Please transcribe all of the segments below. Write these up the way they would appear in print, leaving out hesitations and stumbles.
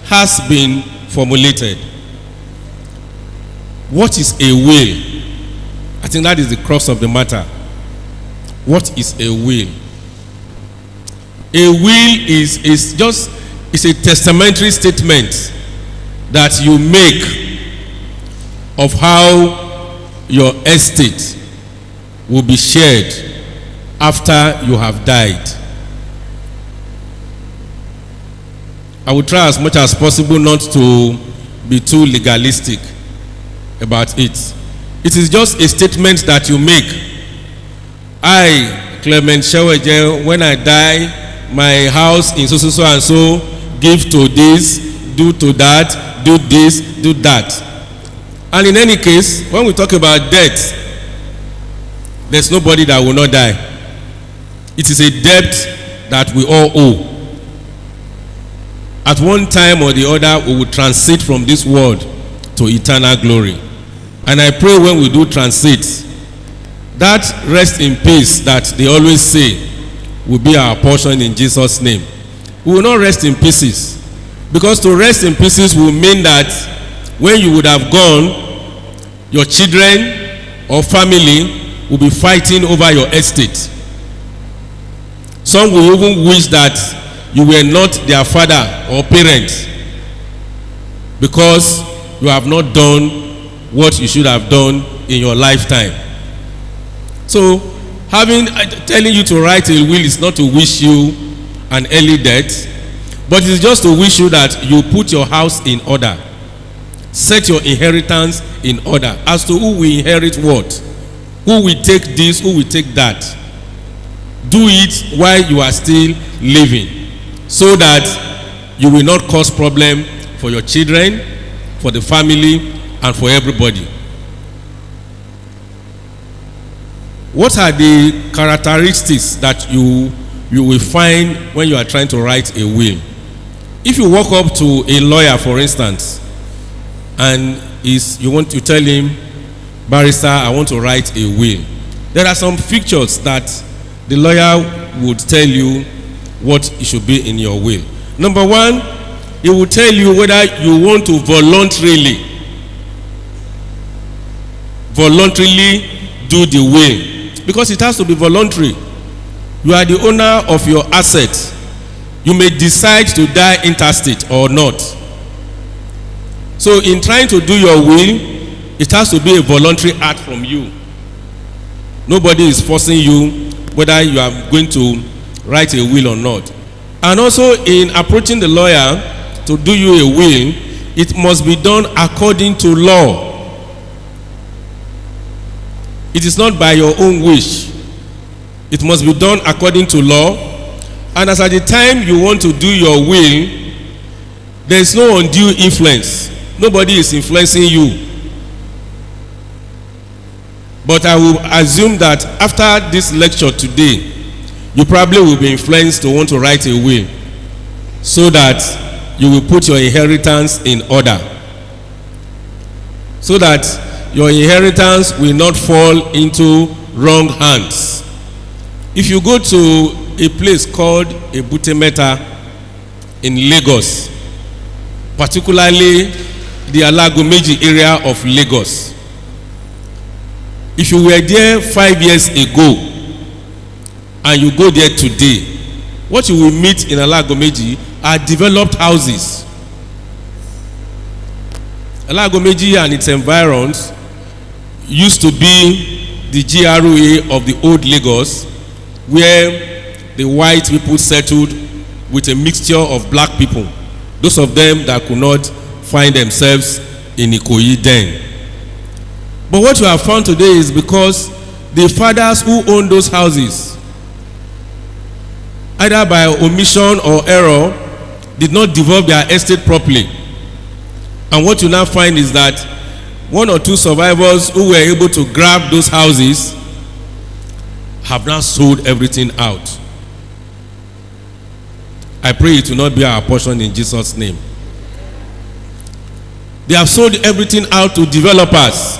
has been formulated. What is a will? I think that is the crux of the matter. What is a will? A will is a testamentary statement that you make of how your estate will be shared after you have died. I will try as much as possible not to be too legalistic about it. It is just a statement that you make. I, Clement Sheweje, when I die, my house in so and so, give to this, do to that, do this, do that. And in any case, when we talk about death, there's nobody that will not die. It is a debt that we all owe. At one time or the other, we will transit from this world to eternal glory. And I pray when we do transit, that rest in peace that they always say will be our portion in Jesus' name. We will not rest in pieces. Because to rest in pieces will mean that when you would have gone, your children or family will be fighting over your estate. Some will even wish that you were not their father or parent because you have not done what you should have done in your lifetime. So, telling you to write a will is not to wish you an early death, but it is just to wish you that you put your house in order. Set your inheritance in order as to who will inherit what. Who will take this, who will take that. Do it while you are still living, so that you will not cause problem for your children, for the family, and for everybody. What are the characteristics that you will find when you are trying to write a will? If you walk up to a lawyer, for instance, and you want to tell him, barrister, I want to write a will, there are some features that the lawyer would tell you what it should be in your will. Number one, he will tell you whether you want to voluntarily do the will, because it has to be voluntary. You are the owner of your assets. You may decide to die intestate or not. So in trying to do your will, it has to be a voluntary act from you. Nobody is forcing you whether you are going to write a will or not. And also in approaching the lawyer to do you a will, it must be done according to law. It is not by your own wish. It must be done according to law. And as at the time you want to do your will, there is no undue influence. Nobody is influencing you. But I will assume that after this lecture today, you probably will be influenced to want to write a will, so that you will put your inheritance in order, so that your inheritance will not fall into wrong hands. If you go to a place called Ebutemeta in Lagos, particularly the Alagomeji area of Lagos, if you were there 5 years ago and you go there today, what you will meet in Alagomeji are developed houses. Alagomeji and its environs used to be the GRA of the old Lagos, where the white people settled with a mixture of black people, those of them that could not find themselves in Ikoyi then. But what you have found today is because the fathers who own those houses, either by omission or error, did not develop their estate properly. And what you now find is that one or two survivors who were able to grab those houses have now sold everything out. I pray it will not be our portion in Jesus' name. They have sold everything out to developers.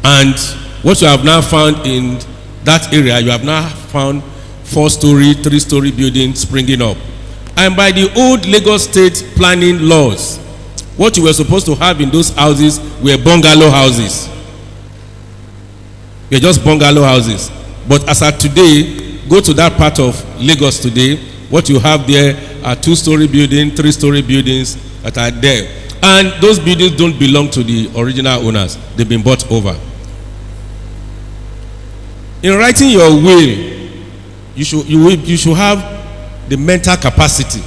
And what you have now found in that area, you have now found 4-story, 3-story buildings springing up. And by the old Lagos State planning laws, what you were supposed to have in those houses were bungalow houses. They're just bungalow houses. But as at today, go to that part of Lagos today, what you have there are 2-story buildings, 3-story buildings that are there. And those buildings don't belong to the original owners. They've been bought over. In writing your will, you should have the mental capacity.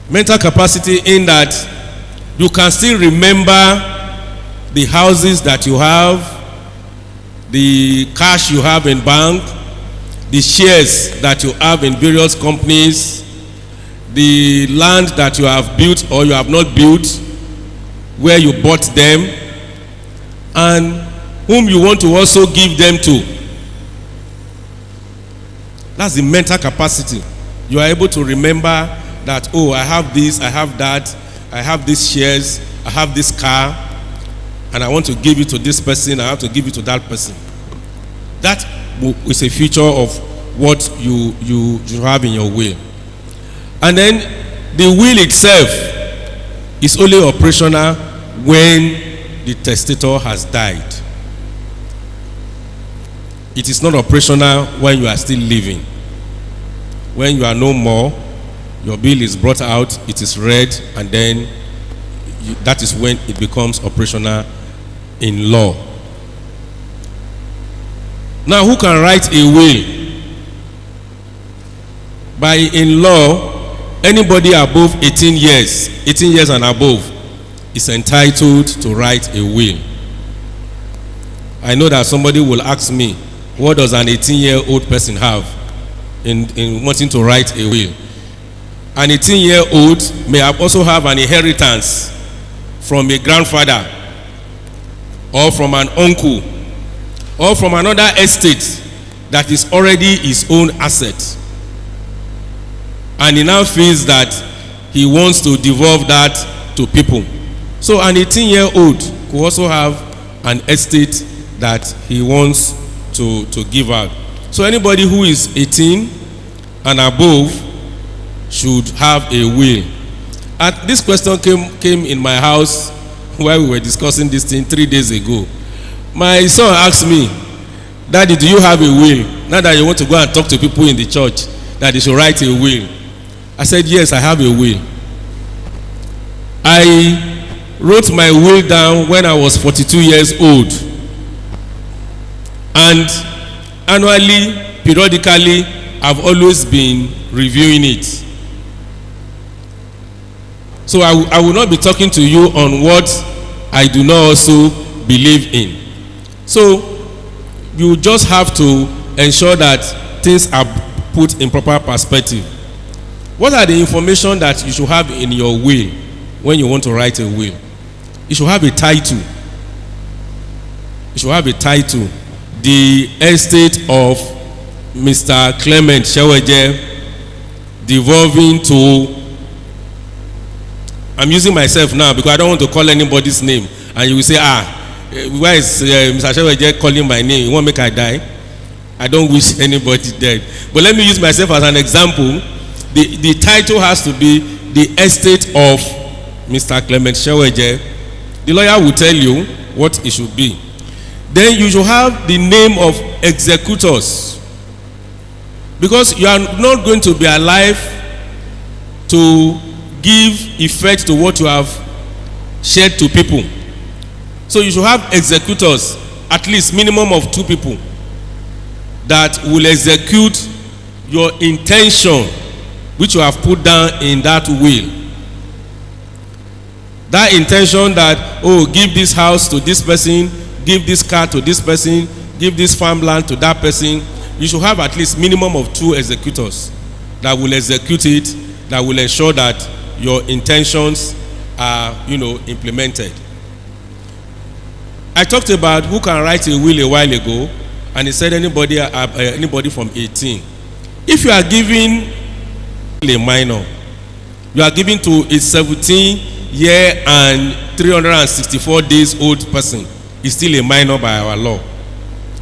Mental capacity in that you can still remember the houses that you have, the cash you have in bank, the shares that you have in various companies, the land that you have built or you have not built, where you bought them, and whom you want to also give them to. That's the mental capacity. You are able to remember that, oh, I have this, I have that, I have these shares, I have this car, and I want to give it to this person, I have to give it to that person. That is a feature of what you have in your will. And then the will itself is only operational when the testator has died. It is not operational when you are still living. When you are no more, your bill is brought out, it is read, and then that is when it becomes operational in law. Now, who can write a will? By in law, anybody above 18 years and above is entitled to write a will. I know that somebody will ask me, what does an 18-year-old person have in wanting to write a will? An 18-year-old may also have an inheritance from a grandfather or from an uncle or from another estate that is already his own asset. And he now feels that he wants to devolve that to people. So an 18-year-old could also have an estate that he wants to give out. So anybody who is 18 and above should have a will. And this question came in my house while we were discussing this thing 3 days ago. My son asked me, Daddy, do you have a will? Now that you want to go and talk to people in the church that they should write a will. I said, yes, I have a will. I wrote my will down when I was 42 years old. And annually, periodically, I've always been reviewing it. So I will not be talking to you on what I do not also believe in. So you just have to ensure that things are put in proper perspective. What are the information that you should have in your will when you want to write a will? You should have a title. You should have a title. The estate of Mr. Clement Sheweje devolving to, I'm using myself now because I don't want to call anybody's name, and you will say, why is Mr. Sheweje calling my name? You want to make I die? I don't wish anybody dead. But let me use myself as an example. The title has to be the estate of Mr. Clement Sheweje. The lawyer will tell you what it should be. Then you should have the name of executors, because you are not going to be alive to give effect to what you have shared to people. So you should have executors, at least minimum of 2 people that will execute your intention which you have put down in that will. That intention that, oh, give this house to this person, give this car to this person, give this farmland to that person. You should have at least minimum of 2 executors that will execute it, that will ensure that your intentions are, implemented. I talked about who can write a will a while ago, and he said anybody from 18. If you are giving a minor, you are giving to a 17-year and 364 days old person, is still a minor by our law,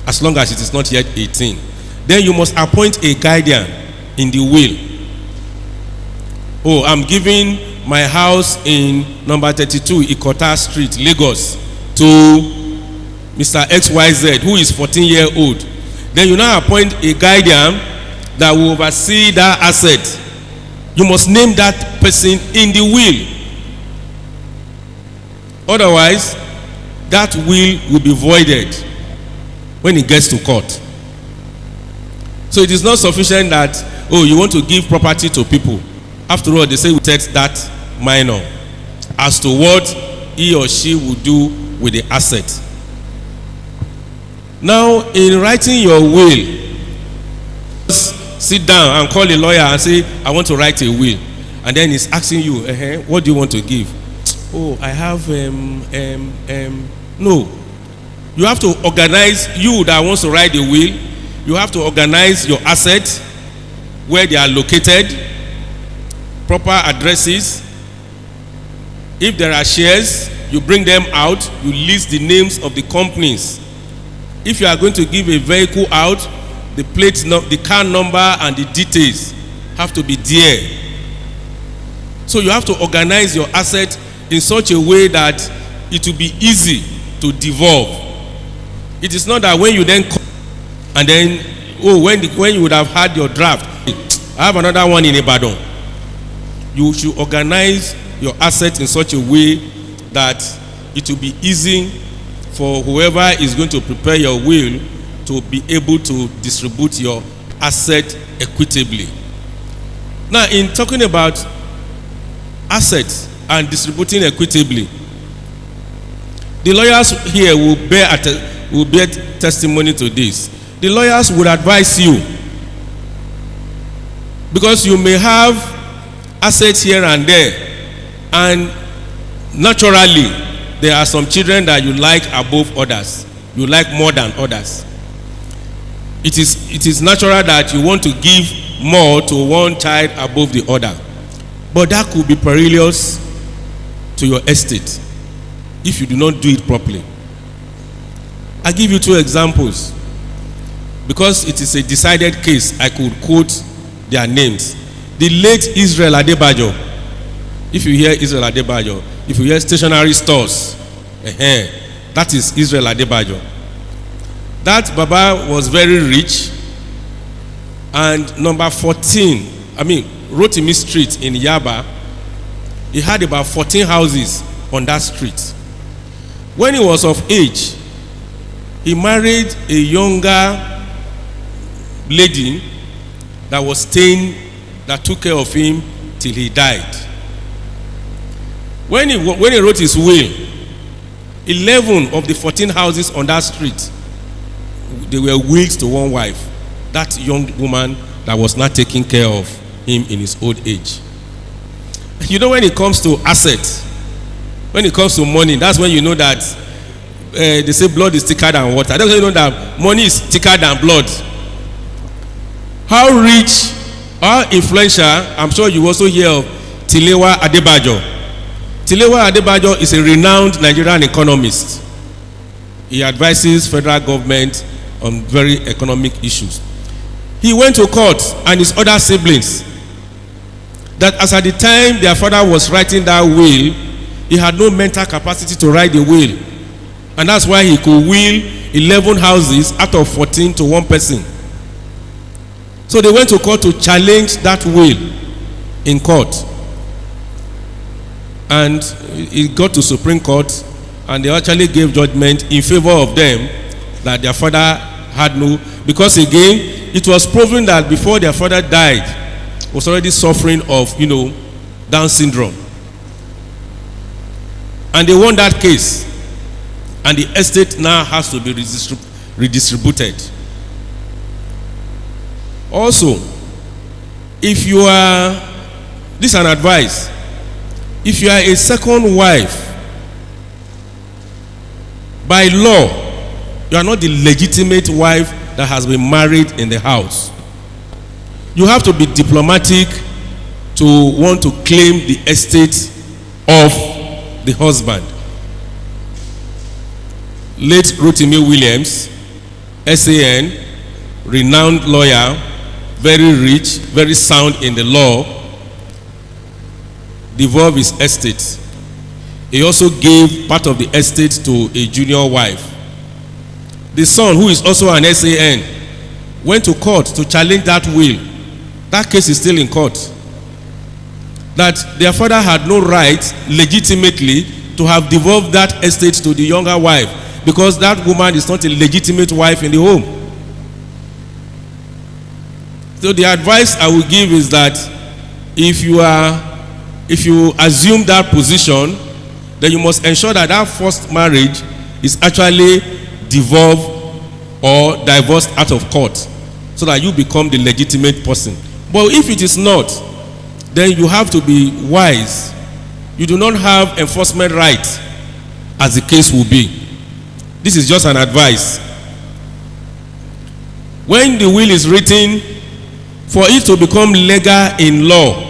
as long as it is not yet 18. Then you must appoint a guardian in the will Oh, I'm giving my house in number 32 Ikota Street, Lagos, to Mr. XYZ, who is 14-year-old. Then you now appoint a guardian that will oversee that asset. You must name that person in the will. Otherwise, that will be voided when it gets to court. So it is not sufficient that, oh, you want to give property to people. After all, they say we take that minor as to what he or she will do with the asset. Now, in writing your will, sit down and call a lawyer and say, I want to write a will. And then he's asking you, what do you want to give? Oh, I have, no. You have to organize, you that wants to write the will, you have to organize your assets, where they are located, proper addresses. If there are shares, you bring them out, you list the names of the companies. If you are going to give a vehicle out, the plate, the car number and the details have to be there. So you have to organize your asset in such a way that it will be easy to devolve. It is not that when you then come and then, oh, when you would have had your draft, I have another one in Ibadan. You should organize your assets in such a way that it will be easy for whoever is going to prepare your will to be able to distribute your asset equitably. Now, in talking about assets and distributing equitably, the lawyers here will bear testimony to this. The lawyers would advise you, because you may have assets here and there, and naturally there are some children that you like above others, you like more than others. It is natural that you want to give more to one child above the other, but that could be perilous to your estate if you do not do it properly. I give you two examples because it is a decided case. I could quote their names. The late Israel Adebayo. If you hear Israel Adebayo, if you hear stationery stores, that is Israel Adebayo. That Baba was very rich, and number 14, Rotimi Street in Yaba, he had about 14 houses on that street. When he was of age, he married a younger lady that was staying, that took care of him till he died. When he wrote his will, 11 of the 14 houses on that street, they were willed to one wife, that young woman that was not taking care of him in his old age. You know, when it comes to assets, when it comes to money, that's when you know that they say blood is thicker than water. That's when you know that money is thicker than blood. How rich, how influential, I'm sure you also hear of Tilewa Adebayo. Tilewa Adebayo is a renowned Nigerian economist. He advises federal government on very economic issues. He went to court, and his other siblings, that as at the time their father was writing that will, he had no mental capacity to write the will. And that's why he could will 11 houses out of 14 to one person. So they went to court to challenge that will in court. And it got to Supreme Court, and they actually gave judgment in favor of them that their father had no, because again, it was proven that before their father died, was already suffering of, Down syndrome. And they won that case. And the estate now has to be redistributed. Also, if you are, this is an advice, if you are a second wife, by law, you are not the legitimate wife that has been married in the house. You have to be diplomatic to want to claim the estate of the husband. Late Rotimi Williams, SAN, renowned lawyer, very rich, very sound in the law. devolve his estate. He also gave part of the estate to a junior wife. The son, who is also an SAN, went to court to challenge that will. That case is still in court. That their father had no right legitimately to have devolved that estate to the younger wife, because that woman is not a legitimate wife in the home. So the advice I will give is that if you assume that position, then you must ensure that that first marriage is actually devolved or divorced out of court, so that you become the legitimate person. But if it is not, then you have to be wise. You do not have enforcement right, as the case will be. This is just an advice. When the will is written, for it to become legal in law,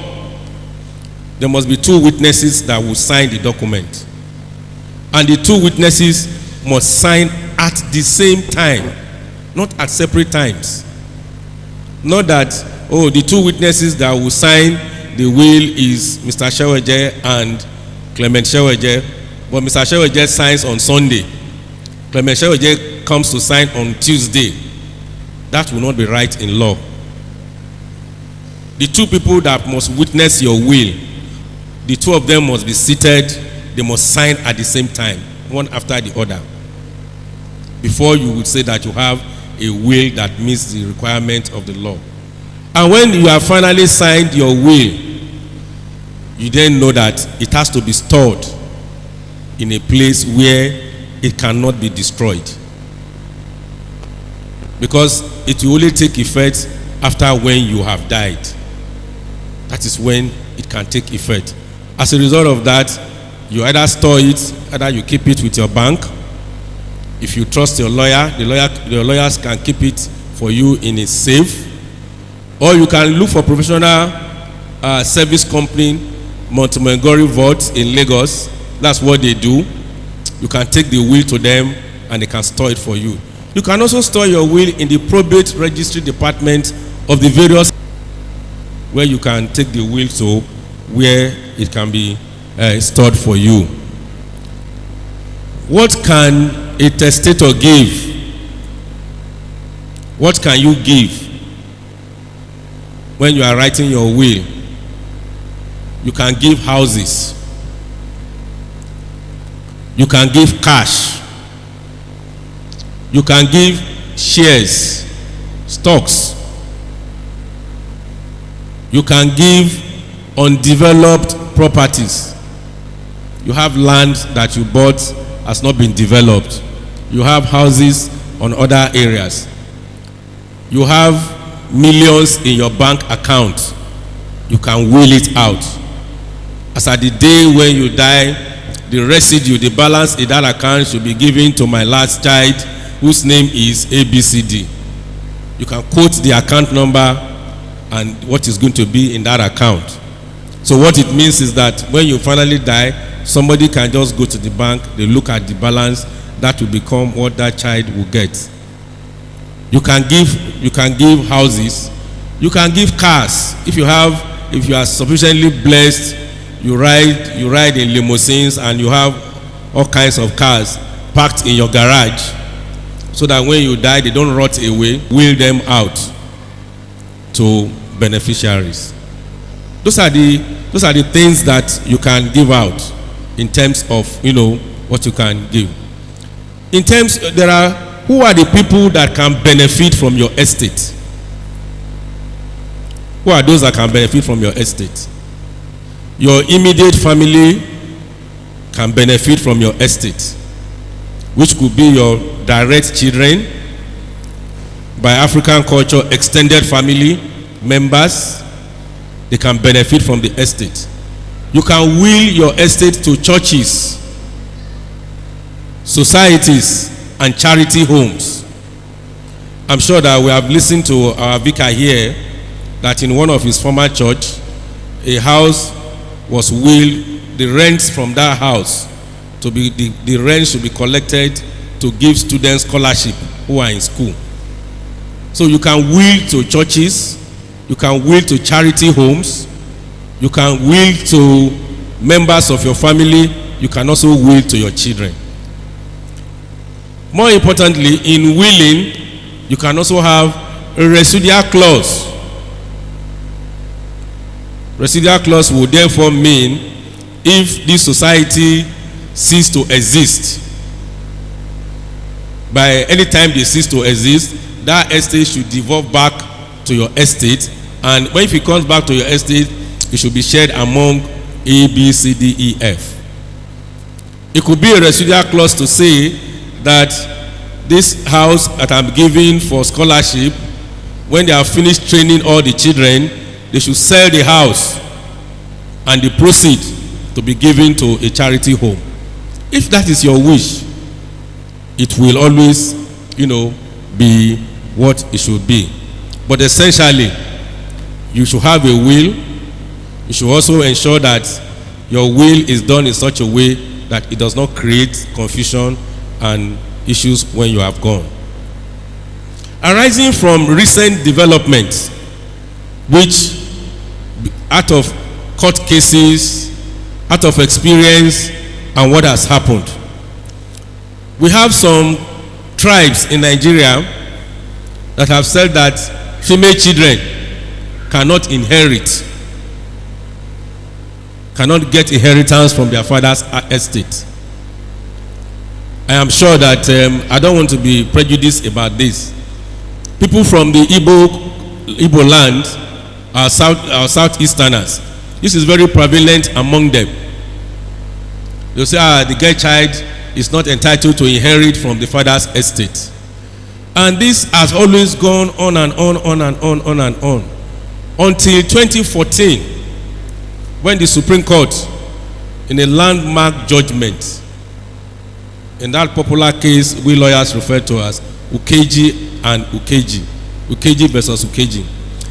there must be two witnesses that will sign the document. And the two witnesses must sign at the same time, not at separate times. Not that, the two witnesses that will sign the will is Mr. Sheweje and Clement Sheweje, but Mr. Sheweje signs on Sunday. Clement Sheweje comes to sign on Tuesday. That will not be right in law. The two people that must witness your will, the two of them must be seated. They must sign at the same time, one after the other, before you would say that you have a will that meets the requirement of the law. And when you have finally signed your will, you then know that it has to be stored in a place where it cannot be destroyed, because it will only take effect after when you have died. That is when it can take effect. As a result of that, you either store it, either you keep it with your bank. If you trust your lawyer, your lawyers can keep it for you in a safe, or you can look for professional service company, Montgomery Vault in Lagos. That's what they do. You can take the will to them and they can store it for you. You can also store your will in the probate registry department of the various, where you can take the will to where it can be stored for you. What can a testator give? What can you give when you are writing your will? You can give houses. You can give cash. You can give shares, stocks. You can give undeveloped properties. You have land that you bought has not been developed. You have houses on other areas. You have millions in your bank account. You can will it out. As at the day when you die, the residue, the balance in that account should be given to my last child, whose name is ABCD. You can quote the account number and what is going to be in that account. So what it means is that when you finally die, somebody can just go to the bank, they look at the balance, that will become what that child will get. You can give houses, you can give cars. If you are sufficiently blessed, you ride in limousines and you have all kinds of cars parked in your garage, so that when you die they don't rot away. Will them out to beneficiaries. Those are the things that you can give out in terms of what you can give. In terms, who are the people that can benefit from your estate? Who are those that can benefit from your estate? Your immediate family can benefit from your estate, which could be your direct children, by African culture, extended family members. They can benefit from the estate. You can will your estate to churches, societies, and charity homes. I'm sure that we have listened to our vicar here that in one of his former church, a house was willed, the rents from that house to be the rent should be collected to give students scholarship who are in school. So you can will to churches, you can will to charity homes, you can will to members of your family, you can also will to your children. More importantly, in willing, you can also have a residual clause. Residual clause will therefore mean if this society cease to exist, by any time they cease to exist, that estate should devolve back to your estate, and when it comes back to your estate, it should be shared among A, B, C, D, E, F. It could be a residual clause to say that this house that I'm giving for scholarship, when they have finished training all the children, they should sell the house and the proceeds to be given to a charity home. If that is your wish, it will always, be what it should be. But essentially, you should have a will. You should also ensure that your will is done in such a way that it does not create confusion and issues when you have gone. Arising from recent developments, which out of court cases, out of experience, and what has happened, we have some tribes in Nigeria that have said that female children cannot get inheritance from their father's estate. I am sure that I don't want to be prejudiced about this. People from the Igbo land are southeasterners. This is very prevalent among them. They'll say, the girl child is not entitled to inherit from the father's estate. And this has always gone on and on until 2014, when the Supreme Court, in a landmark judgment, in that popular case we lawyers refer to as Ukeji and Ukeji, Ukeji versus Ukeji,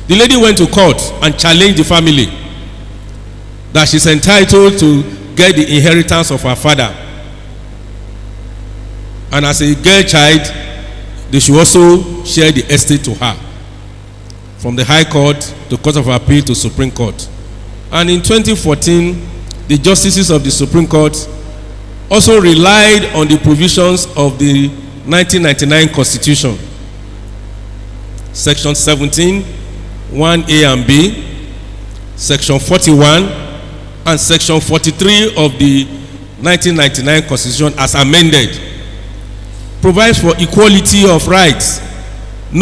the lady went to court and challenged the family that she's entitled to get the inheritance of her father, and as a girl child they should also share the estate to her, from the High Court to Court of Appeal to Supreme Court. And in 2014, the justices of the Supreme Court also relied on the provisions of the 1999 Constitution, Section 17, 1A and B, Section 41, and Section 43 of the 1999 Constitution as amended, provides for equality of rights